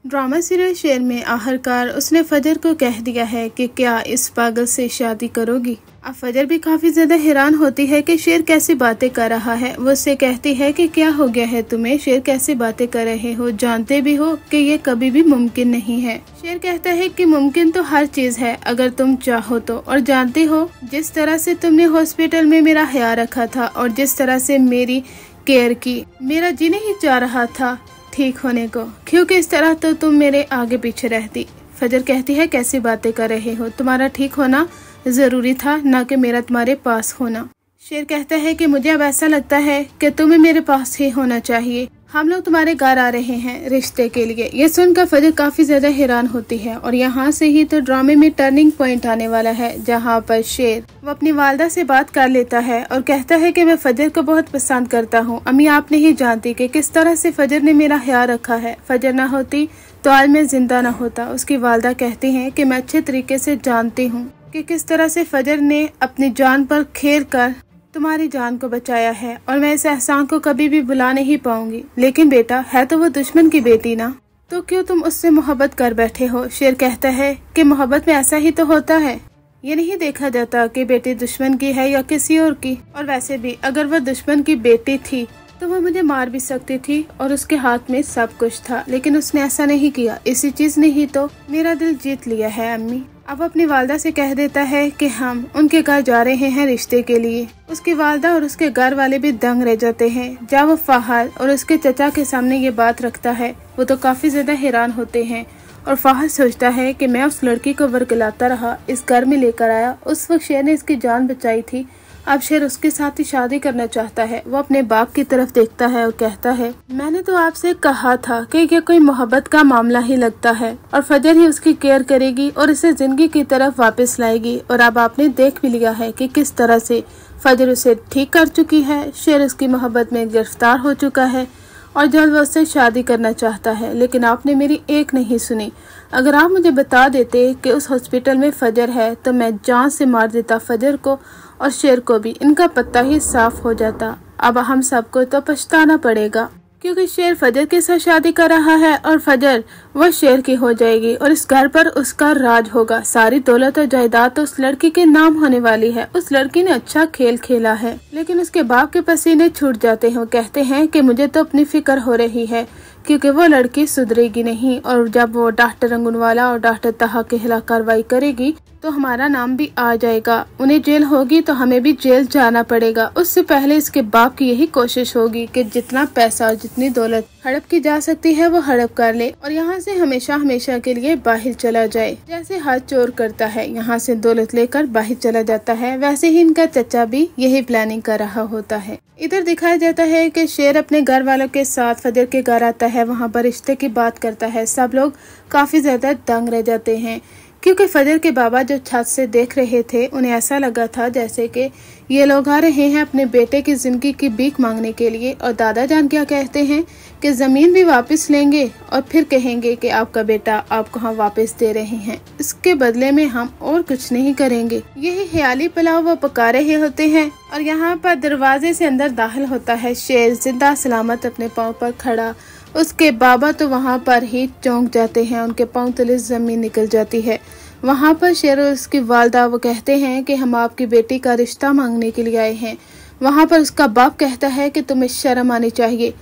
Drama serial शेर में आखिरकार उसने फजर को कह दिया है कि क्या इस पागल से शादी करोगी। अब फजर भी काफी ज्यादा हैरान होती है कि शेर कैसी बातें कर रहा है। वो उससे कहती है कि क्या हो गया है तुम्हें, शेर कैसी बातें कर रहे हो, जानते भी हो कि ये कभी भी मुमकिन नहीं है। शेर कहता है कि मुमकिन तो हर चीज है अगर तुम चाहो तो, और जानते हो जिस तरह से तुमने हॉस्पिटल में मेरा ख्याल रखा था और जिस तरह से मेरी केयर की, मेरा जी नहीं चाह रहा था ठीक होने को, क्योंकि इस तरह तो तुम मेरे आगे पीछे रहती। फजर कहती है कैसी बातें कर रहे हो, तुम्हारा ठीक होना जरूरी था ना कि मेरा तुम्हारे पास होना। शेर कहता है कि मुझे अब ऐसा लगता है कि तुम्हें मेरे पास ही होना चाहिए, हम लोग तुम्हारे घर आ रहे हैं रिश्ते के लिए। ये सुनकर फजर काफी ज्यादा हैरान होती है और यहाँ से ही तो ड्रामे में टर्निंग पॉइंट आने वाला है, जहाँ पर शेर वो अपनी वालदा से बात कर लेता है और कहता है कि मैं फजर को बहुत पसंद करता हूँ। अम्मी आप नहीं जानती कि किस तरह से फजर ने मेरा ख्याल रखा है, फजर ना होती तो आज मैं जिंदा ना होता। उसकी वालदा कहती है कि मैं अच्छे तरीके से जानती हूँ कि किस तरह से फजर ने अपनी जान पर खेल कर तुम्हारी जान को बचाया है और मैं इस एहसान को कभी भी भुला नहीं पाऊंगी। लेकिन बेटा है तो वो दुश्मन की बेटी ना, तो क्यों तुम उससे मोहब्बत कर बैठे हो। शेर कहता है कि मोहब्बत में ऐसा ही तो होता है, ये नहीं देखा जाता कि बेटी दुश्मन की है या किसी और की। और वैसे भी अगर वह दुश्मन की बेटी थी तो वह मुझे मार भी सकती थी और उसके हाथ में सब कुछ था, लेकिन उसने ऐसा नहीं किया। इसी चीज ने ही तो मेरा दिल जीत लिया है अम्मी। अब अपनी वालदा से कह देता है कि हम उनके घर जा रहे हैं रिश्ते के लिए। उसकी वालदा और उसके घर वाले भी दंग रह जाते हैं। जब वो फहद और उसके चचा के सामने ये बात रखता है वो तो काफी ज्यादा हैरान होते हैं और फहद सोचता है कि मैं उस लड़की को वरगलाता रहा, इस घर में लेकर आया, उस वक्त शेर ने इसकी जान बचाई थी, अब शेर उसके साथ ही शादी करना चाहता है। वो अपने बाप की तरफ देखता है और कहता है मैंने तो आपसे कहा था कि ये कोई मोहब्बत का मामला ही लगता है और फजर ही उसकी केयर करेगी और इसे जिंदगी की तरफ वापस लाएगी। और अब आपने देख भी लिया है कि किस तरह से फजर उसे ठीक कर चुकी है। शेर उसकी मोहब्बत में गिरफ्तार हो चुका है और जल्द वो उससे शादी करना चाहता है, लेकिन आपने मेरी एक नहीं सुनी। अगर आप मुझे बता देते कि उस हॉस्पिटल में फजर है तो मैं जान से मार देता फजर को और शेर को भी, इनका पत्ता ही साफ हो जाता। अब हम सबको तो पछताना पड़ेगा क्योंकि शेर फजर के साथ शादी कर रहा है और फजर वह शेर की हो जाएगी और इस घर पर उसका राज होगा। सारी दौलत और जायदाद तो उस लड़की के नाम होने वाली है। उस लड़की ने अच्छा खेल खेला है, लेकिन उसके बाप के पसीने छूट जाते हैं। वो कहते हैं कि मुझे तो अपनी फिक्र हो रही है क्योंकि वो लड़की सुधरेगी नहीं और जब वो डॉक्टर रंगूनवाला और डॉक्टर तहा के खिलाफ कार्रवाई करेगी तो हमारा नाम भी आ जाएगा। उन्हें जेल होगी तो हमें भी जेल जाना पड़ेगा। उससे पहले इसके बाप की यही कोशिश होगी कि जितना पैसा और जितनी दौलत हड़प की जा सकती है वो हड़प कर ले और यहाँ से हमेशा हमेशा के लिए बाहर चला जाए। जैसे हर चोर करता है, यहाँ से दौलत लेकर बाहर चला जाता है, वैसे ही इनका चचा भी यही प्लानिंग कर रहा होता है। इधर दिखाया जाता है कि शेर अपने घर वालों के साथ फजर के घर आता है, वहाँ पर रिश्ते की बात करता है। सब लोग काफी ज्यादा दंग रह जाते हैं क्योंकि फजर के बाबा जो छत से देख रहे थे उन्हें ऐसा लगा था जैसे कि ये लोग आ रहे हैं अपने बेटे की जिंदगी की भीख मांगने के लिए। और दादा जान क्या कहते हैं कि जमीन भी वापस लेंगे और फिर कहेंगे कि आपका बेटा आपको हम वापस दे रहे हैं, इसके बदले में हम और कुछ नहीं करेंगे। यही ख्याली पुलाव वो पका रहे होते हैं और यहाँ पर दरवाजे से अंदर दाखिल होता है शेर जिंदा सलामत अपने पाँव पर खड़ा। उसके बाबा तो वहाँ पर ही चौंक जाते हैं, उनके पाँव तले जमीन निकल जाती है। वहाँ पर शेर और उसकी वालदा वो कहते हैं कि हम आपकी बेटी का रिश्ता मांगने के लिए आए हैं। वहाँ पर उसका बाप कहता है कि तुम्हें शर्म आनी चाहिए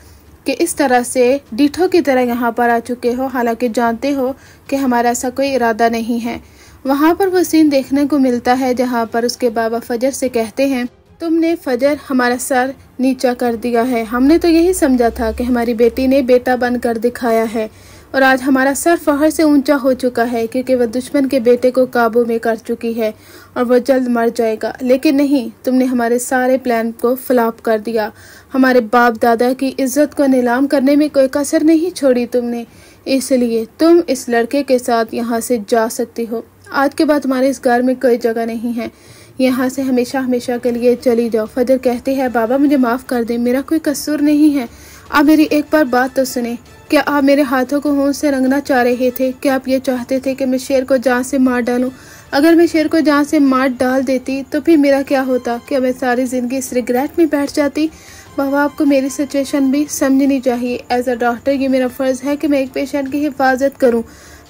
कि इस तरह से डीठो की तरह यहाँ पर आ चुके हो, हालांकि जानते हो कि हमारा ऐसा कोई इरादा नहीं है। वहाँ पर वो सीन देखने को मिलता है जहाँ पर उसके बाबा फजर से कहते हैं तुमने फजर हमारा सर नीचा कर दिया है, हमने तो यही समझा था कि हमारी बेटी ने बेटा बनकर दिखाया है और आज हमारा सर फखर से ऊंचा हो चुका है क्योंकि वह दुश्मन के बेटे को काबू में कर चुकी है और वह जल्द मर जाएगा। लेकिन नहीं, तुमने हमारे सारे प्लान को फ्लॉप कर दिया। हमारे बाप दादा की इज्जत को नीलाम करने में कोई कसर नहीं छोड़ी तुमने, इसलिए तुम इस लड़के के साथ यहाँ से जा सकती हो। आज के बाद तुम्हारे इस घर में कोई जगह नहीं है, यहाँ से हमेशा हमेशा के लिए चली जाओ। फजर कहती है बाबा मुझे माफ कर दे, मेरा कोई कसूर नहीं है, आप मेरी एक बार बात तो सुने। क्या आप मेरे हाथों को होंठ से रंगना चाह रहे थे? क्या आप ये चाहते थे कि मैं शेर को जान से मार डालूं? अगर मैं शेर को जान से मार डाल देती तो फिर मेरा क्या होता? क्या मैं सारी जिंदगी इस रिग्रेट में बैठ जाती? बाबा आपको मेरी सिचुएशन भी समझनी चाहिए। एज अ डॉक्टर ये मेरा फर्ज है कि मैं एक पेशेंट की हिफाजत करूं,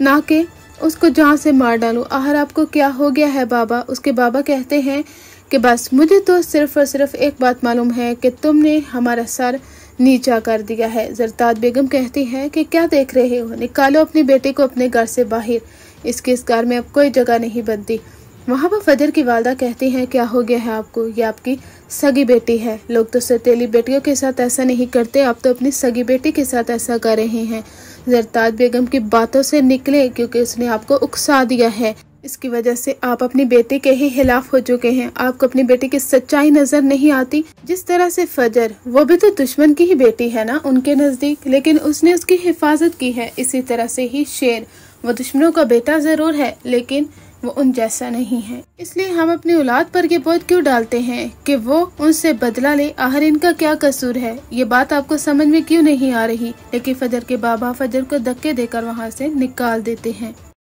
ना कि उसको जान से मार डालूं। आखिर आपको क्या हो गया है बाबा? उसके बाबा कहते हैं कि बस मुझे तो सिर्फ और सिर्फ एक बात मालूम है कि तुमने हमारा सर नीचा कर दिया है। जरदाद बेगम कहती है कि क्या देख रहे हो, निकालो अपनी बेटी को अपने घर से बाहर, इसके इस घर में अब कोई जगह नहीं बनती। वहाँ पर फजर की वालदा कहती हैं क्या हो गया है आपको, ये आपकी सगी बेटी है। लोग तो सतीली बेटियों के साथ ऐसा नहीं करते, आप तो अपनी सगी बेटी के साथ ऐसा कर रहे हैं। जरदाद बेगम की बातों से निकले क्योंकि उसने आपको उकसा दिया है, इसकी वजह से आप अपनी बेटी के ही खिलाफ हो चुके हैं। आपको अपनी बेटी की सच्चाई नजर नहीं आती। जिस तरह से फजर, वो भी तो दुश्मन की ही बेटी है ना उनके नजदीक, लेकिन उसने उसकी हिफाजत की है। इसी तरह से ही शेर, वो दुश्मनों का बेटा जरूर है लेकिन वो उन जैसा नहीं है। इसलिए हम अपनी औलाद पर ये बोझ क्यों डालते हैं कि वो उनसे बदला ले? आखिर इनका क्या कसूर है? ये बात आपको समझ में क्यों नहीं आ रही? लेकिन फजर के बाबा फजर को धक्के देकर वहाँ से निकाल देते हैं।